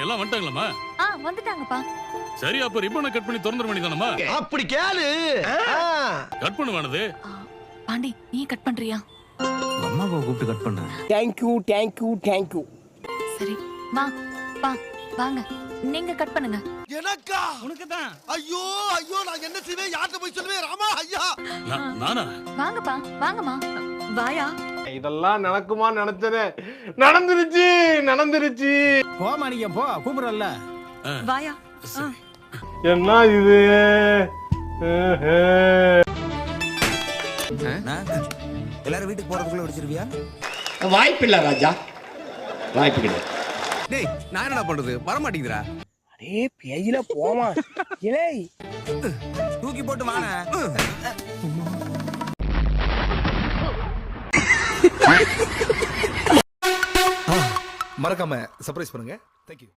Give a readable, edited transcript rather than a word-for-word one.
எல்லாம் வந்துட்டாங்களாமா? வந்துட்டாங்கப்பா. சரி, அப்ப ரிப்பனை கட் பண்ணி திறந்துட வேண்டியதானமா? அப்படி கேளு. கட் பண்ணுவானது. பாண்டி, நீ கட் பண்றியா? அம்மாவை கூப்பிட்டு கட் பண்ண. தேங்க்யூ. சரி, மா, பா, வாங்க. நீங்க கட் பண்ணுங்க. எனக்கா? உனக்கு தான். ஐயோ நான் என்ன செய்வேன்? யார்ட்ட போய் சொல்லுவேன்? ராமா ஐயா. நானா? வாங்கப்பா, வாங்கம்மா. வாயா. இதெல்லாம் நடக்குமா நினைச்சனே. நடந்துருச்சு. போமா நீங்க போ, கூப்பிடுறல்ல. வாயா. என்ன இது? எல்லாரும் வீட்டுக்கு போறதுக்குள்ள விடிச்சிருவியா? வாய்ப்பில்லை ராஜா, வாய்ப்பு கிடையாது. டேய், நான் என்னடா பண்றது? வர மாட்டேங்குதுடா. அடே பேயில போமா. இலே தூக்கி போட்டு வாங்க. மறக்காம சர்ப்ரைஸ் பண்ணுங்க. Thank you.